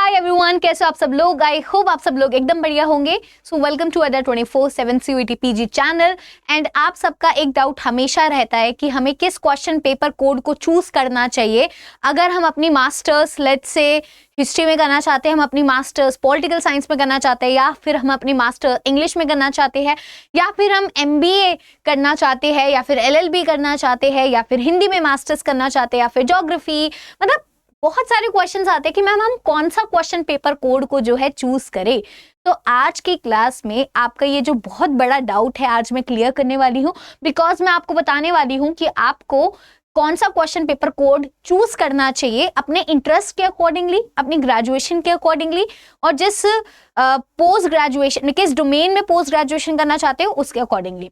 Hi everyone, कैसे हो आप सब लोग। आई होप आप सब लोग एकदम बढ़िया होंगे। So welcome to other 24/7 CUET PG channel. And आप सबका एक डाउट हमेशा रहता है कि हमें किस क्वेश्चन पेपर कोड को चूज करना चाहिए अगर हम अपनी मास्टर्स लेट्स से हिस्ट्री में करना चाहते हैं, हम अपनी मास्टर्स पॉलिटिकल साइंस में करना चाहते हैं, या फिर हम अपनी मास्टर इंग्लिश में करना चाहते हैं, या फिर हम MBA करना चाहते हैं, या फिर LLB करना चाहते हैं, या फिर हिंदी में मास्टर्स करना चाहते हैं, या फिर ज्योग्राफी। मतलब बहुत सारे क्वेश्चंस आते हैं कि मैम हम कौन सा क्वेश्चन पेपर कोड को जो है चूज करें। तो आज की क्लास में आपका ये जो बहुत बड़ा डाउट है आज मैं क्लियर करने वाली हूँ, बिकॉज मैं आपको बताने वाली हूँ कि आपको कौन सा क्वेश्चन पेपर कोड चूज करना चाहिए अपने इंटरेस्ट के अकॉर्डिंगली, अपनी ग्रेजुएशन के अकॉर्डिंगली, और जिस पोस्ट ग्रेजुएशन किस डोमेन में पोस्ट ग्रेजुएशन करना चाहते हो उसके अकॉर्डिंगली।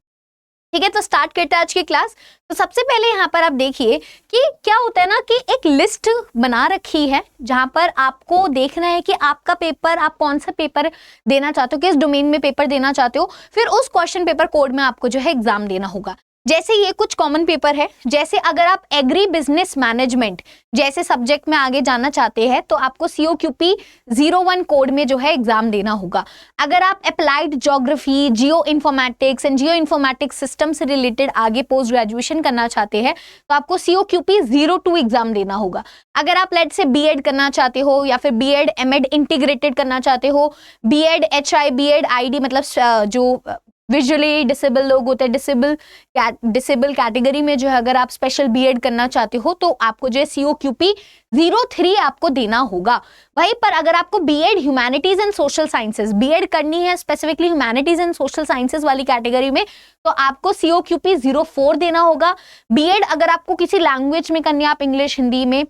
ठीक है, तो स्टार्ट करते हैं आज की क्लास। तो सबसे पहले यहाँ पर आप देखिए कि क्या होता है ना कि एक लिस्ट बना रखी है जहां पर आपको देखना है कि आपका पेपर, आप कौन सा पेपर देना चाहते हो, किस डोमेन में पेपर देना चाहते हो, फिर उस क्वेश्चन पेपर कोड में आपको जो है एग्जाम देना होगा। जैसे ये कुछ कॉमन पेपर है, जैसे अगर आप एग्री बिजनेस मैनेजमेंट जैसे सब्जेक्ट में आगे जाना चाहते हैं तो आपको COQP 01 कोड में जो है एग्जाम देना होगा। अगर आप applied geography, geo informatics and geo informatics system से रिलेटेड आगे पोस्ट ग्रेजुएशन करना चाहते हैं तो आपको COQP 02 एग्जाम देना होगा। अगर आप लेट से B.Ed करना चाहते हो, या फिर B.Ed M.Ed इंटीग्रेटेड करना चाहते हो, B.Ed HI B.Ed ID मतलब जो विजुअली डिसेबल लोग होते हैं, डिसेबल कैटेगरी में जो है अगर आप स्पेशल B.Ed करना चाहते हो तो आपको जो है COQP 03 आपको देना होगा। वहीं पर अगर आपको B.Ed humanities and social sciences B.Ed करनी है specifically humanities and social sciences वाली कैटेगरी में तो आपको COQP 04 देना होगा। B.Ed अगर आपको किसी लैंग्वेज में करनी है, आप इंग्लिश हिंदी में,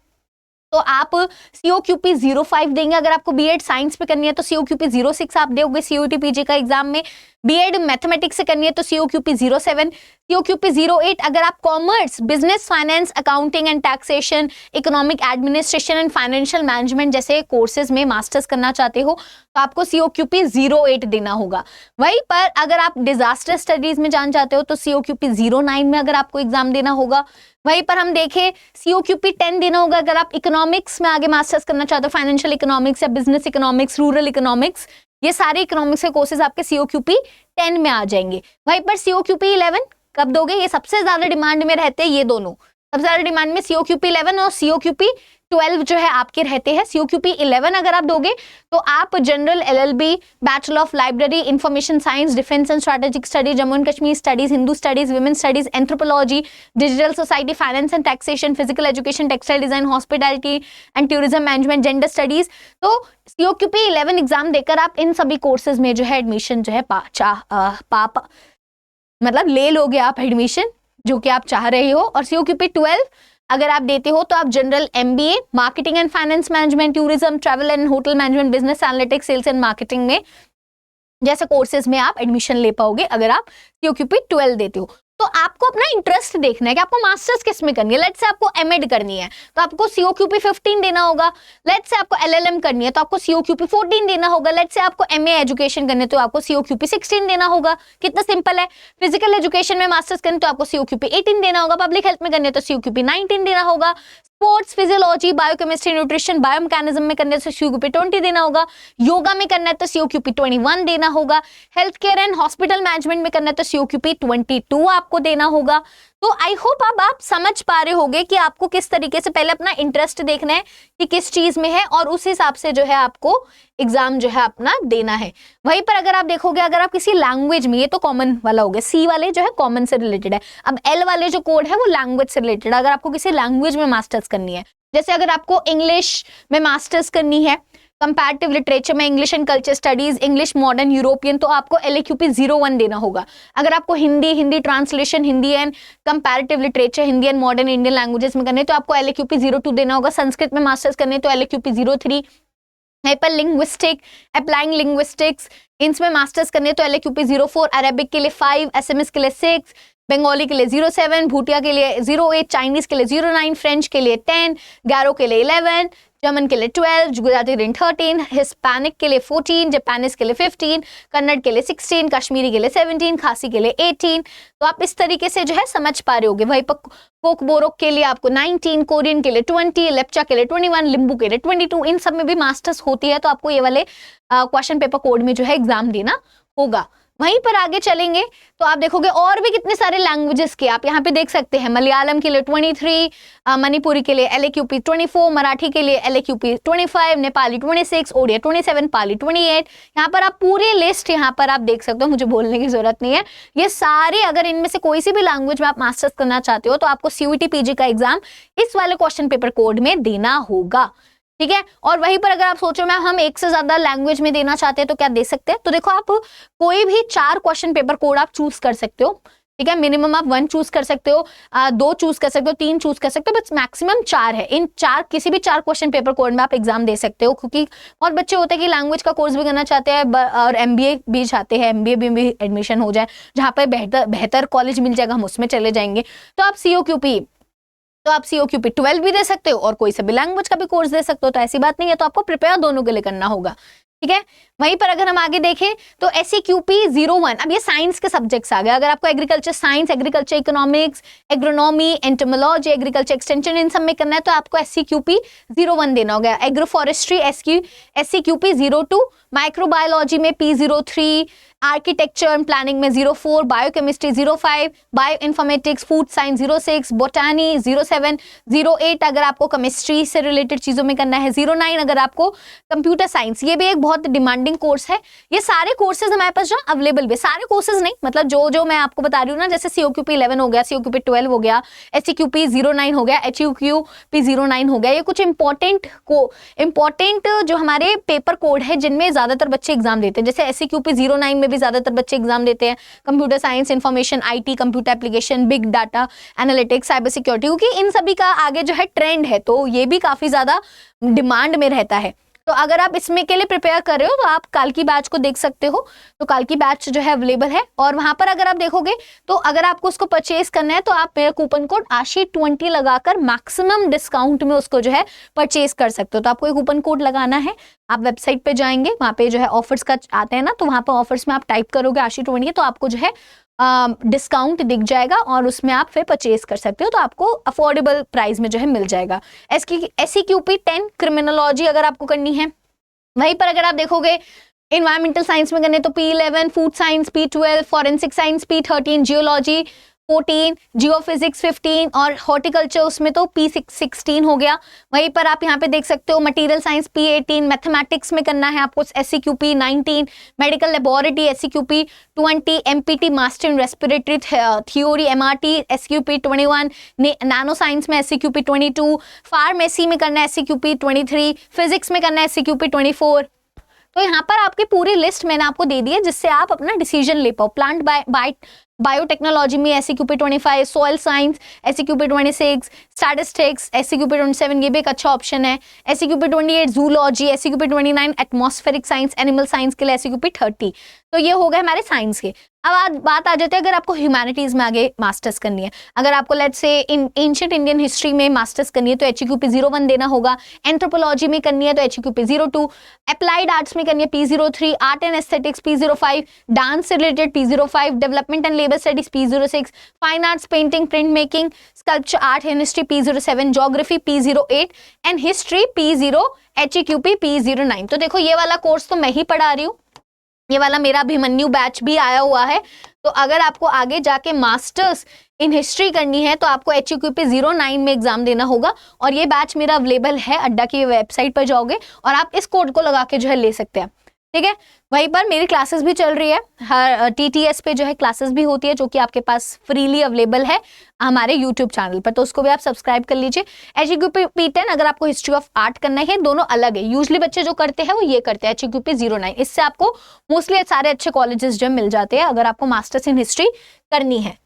तो आप COQP 05 देंगे। अगर आपको B.Ed साइंस पे करनी है तो COQP 06 आप दोगे CUET PG का एग्जाम में। B.Ed मैथमेटिक्स से करनी है तो COQP 07, COQP 08 अगर आप commerce, business, finance, accounting and taxation, economic administration and financial management जैसे कोर्सेज में मास्टर्स करना चाहते हो तो आपको COQP 08 देना होगा। वहीं पर अगर आप डिजास्टर स्टडीज में जाना चाहते हो तो COQP 09 में अगर आपको एग्जाम देना होगा। वहीं पर हम देखें COQP 10 देना होगा अगर आप इकोनॉमिक्स में आगे मास्टर्स करना चाहते हो, फाइनेंशियल इकोनॉमिक्स या बिजनेस इकोनॉमिक्स, रूरल इकोनॉमिक्स, ये सारे इकोनॉमिक्स के कोर्सेज आपके COQP 10 में आ जाएंगे। वहीं पर COQP 11 कब दोगे, ये सबसे ज्यादा डिमांड में रहते हैं, ये दोनों सबसे ज्यादा डिमांड में COQP 11 और COQP 12 जो है आपके रहते हैं। COQP 11 अगर आप दोगे तो आप general LLB, bachelor of library, information science, defence and strategic study, Jammu and Kashmir studies, Hindu studies, women studies, anthropology, digital society, finance and taxation, physical education, textile design, hospitality and tourism management, gender studies, तो COQP 11 exam देकर आप इन सभी courses में जो है admission जो है मतलब ले लोगे आप एडमिशन जो कि आप चाह रहे हो। और COQP 12 अगर आप देते हो तो आप general MBA, marketing and finance management, tourism, travel and hotel management, business analytics, sales and marketing में जैसे कोर्सेज में आप एडमिशन ले पाओगे अगर आप COQP 12 देते हो। तो आपको अपना इंटरेस्ट देखना है कि आपको मास्टर्स किस में करनी है। लेट्स से आपको M.Ed करनी है तो आपको COQP 15 देना होगा। लेट्स से आपको LLM करनी है तो आपको COQP 14 देना होगा। लेट्स से आपको MA एजुकेशन करनी है तो आपको COQP 16 देना होगा। कितना सिंपल है। फिजिकल एजुकेशन में मास्टर्स करनी तो आपको COQP 18 देना होगा। पब्लिक हेल्थ में करनी है तो COQP 19 देना होगा। स्पोर्ट्स, फिजियोलॉजी, बायोकेमिस्ट्री, न्यूट्रिशन, बायोमैकेनिज्म में करना है तो COQP 20 देना होगा। योगा में करना है तो COQP 21 देना होगा। Health care and hospital management में करना है तो COQP 22 आपको देना होगा। तो आई होप अब आप समझ पा रहे होंगे कि आपको किस तरीके से पहले अपना इंटरेस्ट देखना है कि किस चीज में है और उस हिसाब से जो है आपको एग्जाम जो है अपना देना है। वहीं पर अगर आप देखोगे अगर आप किसी लैंग्वेज में, ये तो कॉमन वाला हो गया, C वाले जो है कॉमन से रिलेटेड है। अब L वाले जो कोड है वो लैंग्वेज से रिलेटेड, अगर आपको किसी लैंग्वेज में मास्टर्स करनी है, जैसे अगर आपको इंग्लिश में मास्टर्स करनी है, कंपैरेटिव लिटरेचर में English and culture studies, English modern European, तो आपको LAQP 01 देना होगा। अगर आपको Hindi translation, Hindi and comparative literature, Hindi and modern Indian languages में करने तो आपको LAQP 02 देना होगा। संस्कृत में मास्टर्स करने तो LAQP 03। Hyper linguistic, applying linguistics, इनमें मास्टर्स करने तो LAQP 04, अरेबिक के लिए 5, SMS के लिए 6, बंगाली के लिए 07, भूटिया के लिए 08, चाइनीज के लिए 09, फ्रेंच के लिए 10, गैरो के लिए 11, जर्मन के लिए 12, गुजराती 13, हिस्पैनिक के लिए 14, जापानीज के लिए 15, कन्नड़ के लिए 16, कश्मीरी के लिए 17, खासी के लिए 18। तो आप इस तरीके से जो है समझ पा रहे होगे। वहीं पर कोकबोरोक के लिए आपको 19, कोरियन के लिए 20, लेप्चा के लिए 21, लिम्बू के लिए 22। इन सब में भी मास्टर्स होती है, तो आपको ये वाले क्वेश्चन पेपर कोड में जो है एग्जाम देना होगा। वहीं पर आगे चलेंगे तो आप देखोगे और भी कितने सारे लैंग्वेजेस के आप यहाँ पे देख सकते हैं। मलयालम के लिए 23, मणिपुरी के लिए LAQP 24, मराठी के लिए LAQP 25, नेपाली 26, ओडिया 27, पाली 28। यहाँ पर आप पूरी लिस्ट यहाँ पर आप देख सकते हो, मुझे बोलने की जरूरत नहीं है। ये सारे, अगर इनमें से कोई सी भी लैंग्वेज में आप मास्टर्स करना चाहते हो तो आपको CUET PG का एग्जाम इस वाले क्वेश्चन पेपर कोड में देना होगा, ठीक है। और वहीं पर अगर आप सोचो मैम हम एक से ज्यादा लैंग्वेज में देना चाहते हैं तो क्या दे सकते हैं, तो देखो आप कोई भी 4 क्वेश्चन पेपर कोड आप चूज कर सकते हो, ठीक है। मिनिमम आप 1 चूज कर सकते हो, 2 चूज कर सकते हो, 3 चूज कर सकते हो, बस मैक्सिमम 4 है। इन 4 किसी भी 4 क्वेश्चन पेपर कोड में आप एग्जाम दे सकते हो, क्योंकि बहुत बच्चे होते हैं कि लैंग्वेज का कोर्स भी करना चाहते हैं और MBA भी चाहते हैं, MBA भी एडमिशन हो जाए, जहाँ पर बेहतर कॉलेज मिल जाएगा हम उसमें चले जाएंगे। तो आप COQP 12 भी दे सकते हो और कोई सा भी लैंग्वेज का भी कोर्स दे सकते हो, तो ऐसी बात नहीं है। तो आपको प्रिपेयर दोनों के लिए करना होगा, ठीक है। वहीं पर अगर हम आगे देखें तो SEQP 01, अब ये साइंस के सब्जेक्ट्स आ गए। अगर आपको agriculture science, agriculture economics, agronomy, entomology, agriculture extension in सब में करना है तो आपको SEQP 01 देना होगा। एग्रो फॉरेस्ट्री SEQP 02, माइक्रोबायोलॉजी में P03, आर्किटेक्चर एंड प्लानिंग में 04, biochemistry 05, bio informatics, food science 06, बोटानी 07, 08 अगर आपको केमिस्ट्री से रिलेटेड चीजों में करना है, 09 अगर आपको कंप्यूटर साइंस, ये भी एक बहुत डिमांडिंग कोर्स है। ये सारे कोर्सेज हमारे पास जो अवेलेबल भी, सारे कोर्सेज नहीं, मतलब जो मैं आपको बता रही हूँ ना, जैसे COQP 11 हो गया, COQP 12 हो गया, SEQP 09 हो गया, HEQP 09 हो गया, ये कुछ इंपॉर्टेंट जो हमारे पेपर कोड है जिनमें ज्यादातर बच्चे एग्जाम देते हैं। जैसे SEQP 09 में भी ज्यादातर बच्चे एग्जाम देते हैं, computer science, information IT, computer application, big data analytics, cyber security, क्योंकि इन सभी का आगे जो है ट्रेंड है, तो ये भी काफी ज्यादा डिमांड में रहता है। तो अगर आप इसमें के लिए प्रिपेयर कर रहे हो तो आप काल की बैच को देख सकते हो, तो काल की बैच जो है अवेलेबल है। और वहां पर अगर आप देखोगे तो अगर आपको उसको परचेज करना है तो आप मेरा कूपन कोड ASHI20 लगाकर मैक्सिमम डिस्काउंट में उसको जो है परचेज कर सकते हो। तो आपको एक कूपन कोड लगाना है, आप वेबसाइट पे जाएंगे, वहां पे जो है ऑफर्स का आते हैं ना, तो वहां पर ऑफर्स में आप टाइप करोगे ASHI20 तो आपको जो है डिस्काउंट दिख जाएगा और उसमें आप फिर परचेज कर सकते हो, तो आपको अफोर्डेबल प्राइस में जो है मिल जाएगा। SEQP 10 क्रिमिनोलॉजी अगर आपको करनी है, वहीं पर अगर आप देखोगे इन्वायरमेंटल साइंस में करने तो P11, food science P12, forensic science P13, geology 14, geophysics 15 और हॉर्टिकल्चर उसमें तो P16 हो गया। वहीं पर आप यहाँ पे देख सकते हो मटेरियल साइंस P18, मैथमेटिक्स में करना है आपको SEQP 19, medical laboratory SEQP 20, MPT master in respiratory theory MRT SEQP 21, nano science में SEQP 22, फार्मेसी में करना है SEQP 23, फिजिक्स में करना है SEQP 24। तो यहाँ पर आपकी पूरी लिस्ट मैंने आपको दे दी है जिससे आप अपना डिसीजन ले पाओ। प्लांट बायोटेक्नोलॉजी में SEQP 25, soil science SEQP 26, statistics SEQP 27, ये भी एक अच्छा ऑप्शन है। SEQP 28, zoology SEQP 29, atmospheric science, animal science के लिए SEQP 30। तो ये हो गए हमारे साइंस के। अब बात आ जाती है अगर आपको ह्यूमैनिटीज में आगे मास्टर्स करनी है, अगर आपको let's say ancient Indian history में मास्टर्स करनी है तो HEQP 01 देना होगा। एंथ्रोपोलॉजी में करनी है तो HEQP 02, अप्लाइड आर्ट्स में करनी है P03, art and aesthetics P05, dance से related P05, development and labour studies P06, fine arts painting print making sculpture art and history P07, geography P08 and history P0, HEQP P09। तो देखो ये वाला course तो मैं ही पढ़ा रही हूँ, ये वाला मेरा अभिमन्यु बैच भी आया हुआ है। तो अगर आपको आगे जाके मास्टर्स इन हिस्ट्री करनी है तो आपको HEQP 09 में एग्जाम देना होगा और ये बैच मेरा अवेलेबल है, अड्डा की वेबसाइट पर जाओगे और आप इस कोड को लगा के जो है ले सकते हैं, ठीक है। वहीं पर मेरी क्लासेस भी चल रही है, हर TTS पे जो है क्लासेस भी होती है जो कि आपके पास फ्रीली अवेलेबल है हमारे YouTube चैनल पर, तो उसको भी आप सब्सक्राइब कर लीजिए। HEQP P10 अगर आपको हिस्ट्री ऑफ आर्ट करना है, दोनों अलग है। यूजुअली बच्चे जो करते हैं वो ये करते हैं HEQP 09, इससे आपको मोस्टली सारे अच्छे कॉलेजेस जो मिल जाते हैं अगर आपको मास्टर्स इन हिस्ट्री करनी है,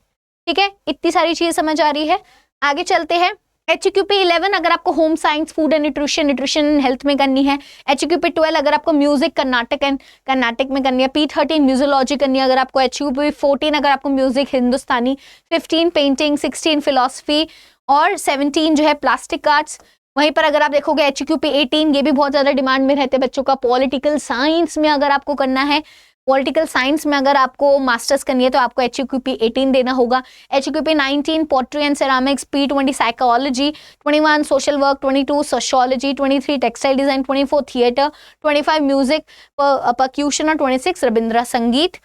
ठीक है। इतनी सारी चीज समझ आ रही है, आगे चलते हैं। HQP 11 अगर आपको home science, food and nutrition, nutrition and health में करनी है। HQP 12 अगर आपको म्यूजिक, कर्नाटक में करनी है। P13 म्यूजियोलॉजी करनी है अगर आपको। HQP 14 अगर आपको म्यूजिक, हिंदुस्तानी। 15 पेंटिंग, 16 फिलोसफी और 17 जो है प्लास्टिक आर्ट्स। वहीं पर अगर आप देखोगे HQP 18 ये भी बहुत ज्यादा डिमांड में रहते हैं बच्चों का। पॉलिटिकल साइंस में अगर आपको करना है, पॉलिटिकल साइंस में अगर आपको मास्टर्स करनी है तो आपको HQP 18 देना होगा। HQP 19 pottery and ceramics. P20 psychology. 21 social work. 22 sociology. 23 textile design. 24 theatre. 25 music percussion और 26 रविंद्र संगीत।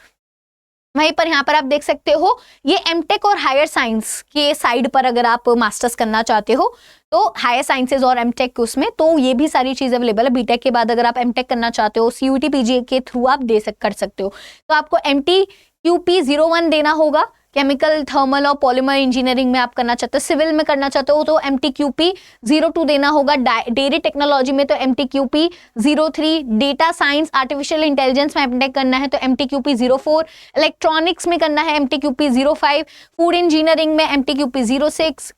वहीं पर यहाँ पर आप देख सकते हो ये एमटेक और हायर साइंस के साइड पर अगर आप मास्टर्स करना चाहते हो तो हायर साइंसेज और एमटेक उसमें तो ये भी सारी चीज़ अवेलेबल है। बीटेक के बाद अगर आप एमटेक करना चाहते हो CUET PG के थ्रू आप कर सकते हो। तो आपको MTQP 01 देना होगा। केमिकल, थर्मल और पॉलीमर इंजीनियरिंग में आप करना चाहते हो, सिविल में करना चाहते हो तो MTQP 02 देना होगा। डेयरी टेक्नोलॉजी में तो MTQP 03, data science, artificial intelligence में एमटेक करना है तो MTQP 04, इलेक्ट्रॉनिक्स में करना है MTQP 05, फूड इंजीनियरिंग में MTQP 06।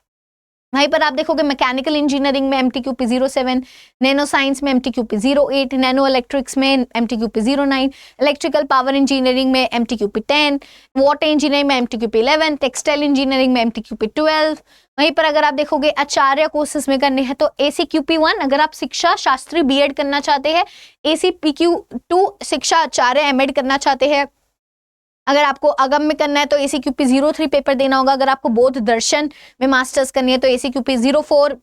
वहीं पर आप देखोगे मैकेनिकल इंजीनियरिंग में MTQP 07, नैनो साइंस में MTQP 08, नैनो इलेक्ट्रिक्स में MTQP 09, इलेक्ट्रिकल पावर इंजीनियरिंग में MTQP 10, वाटर इंजीनियरिंग में MTQP 11, टेक्सटाइल इंजीनियरिंग में MTQP 12। वहीं पर अगर आप देखोगे आचार्य कोर्सेज में करने हैं तो ACQP 1 अगर आप शिक्षा शास्त्री B.Ed करना चाहते हैं। ACPQ 2 शिक्षा आचार्य M.Ed करना चाहते हैं। अगर आपको अगम में करना है तो ACQP 03 पेपर देना होगा। अगर आपको बौद्ध दर्शन में मास्टर्स करनी है तो ACQP 04,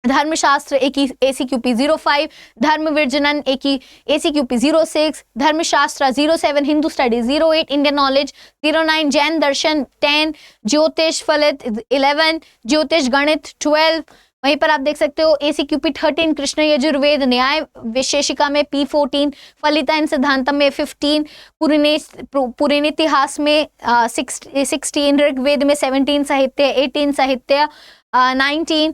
धर्मशास्त्र ACQP 05, धर्म विर्जनन ACQP 06, धर्मशास्त्र 07, Hindu studies 08, Indian knowledge 09, Jain दर्शन 10, ज्योतिष फलित 11, ज्योतिष गणित 12। वहीं पर आप देख सकते हो ACQP 13, कृष्ण यजुर्वेद न्याय विशेषिका में P14, फलिता एंड सिद्धांतम में 15, पुराण इतिहास में 16, ऋग्वेद में 17, साहित्य 18, साहित्य 19,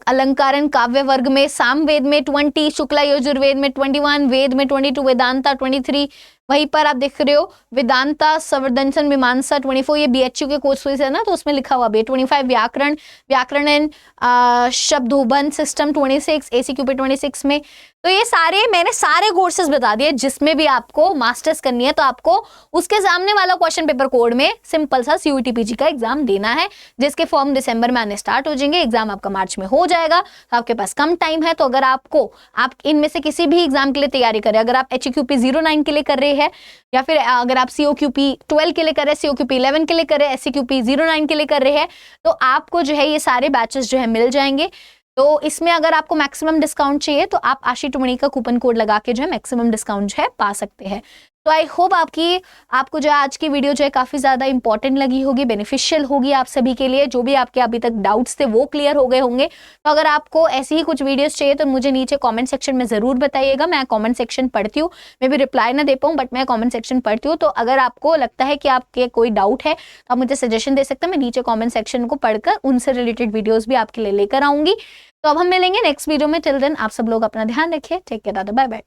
अलंकारण काव्य वर्ग में सामवेद में 20, शुक्ला यजुर्वेद में 21, वेद में 22, वेदांता 23। वहीं पर आप देख रहे हो वेदांता संवर्धन मीमांसा 24, ये BHU के कोर्सेज है ना तो उसमें लिखा हुआ भी। 25 व्याकरण एंड शब्दोबंध सिस्टम 26, ACQP 26 में। तो ये मैंने सारे कोर्सेज बता दिए जिसमें भी आपको मास्टर्स करनी है तो आपको उसके सामने वाला क्वेश्चन पेपर कोड में सिंपल सा CUET PG का एग्जाम देना है, जिसके फॉर्म दिसंबर में आने स्टार्ट हो जाएंगे। एग्जाम आपका मार्च में हो जाएगा तो आपके पास कम टाइम है। तो अगर आप इनमें से किसी भी एग्जाम के लिए तैयारी करें, अगर आप HQP 09 के लिए कर रहे हैं या फिर अगर आप COQP 12 के लिए कर रहे हैं, COQP 11 के लिए कर रहे हैं, SCQP 09 के लिए कर रहे हैं तो आपको जो है ये सारे बैचेस जो है मिल जाएंगे। तो इसमें अगर आपको मैक्सिमम डिस्काउंट चाहिए तो आप आशी टुमणी का कूपन कोड लगा के जो है मैक्सिमम डिस्काउंट जो है पा सकते हैं। तो आई होप आपको जो आज की वीडियो जो है काफ़ी ज़्यादा इंपॉर्टेंट लगी होगी, बेनिफिशियल होगी आप सभी के लिए। जो भी आपके अभी तक डाउट्स थे वो क्लियर हो गए होंगे। तो अगर आपको ऐसी ही कुछ वीडियोस चाहिए तो मुझे नीचे कमेंट सेक्शन में ज़रूर बताइएगा। मैं कमेंट सेक्शन पढ़ती हूँ, मैं भी रिप्लाई ना दे पाऊँ बट मैं कमेंट सेक्शन पढ़ती हूँ। तो अगर आपको लगता है कि आपके कोई डाउट है तो आप मुझे सजेशन दे सकते हैं। मैं नीचे कॉमेंट सेक्शन को पढ़कर उनसे रिलेटेड वीडियोज़ भी आपके लिए लेकर आऊँगी। तो अब हम मिलेंगे नेक्स्ट वीडियो में। टिल देन आप सब लोग अपना ध्यान रखिए। Take care, bye bye.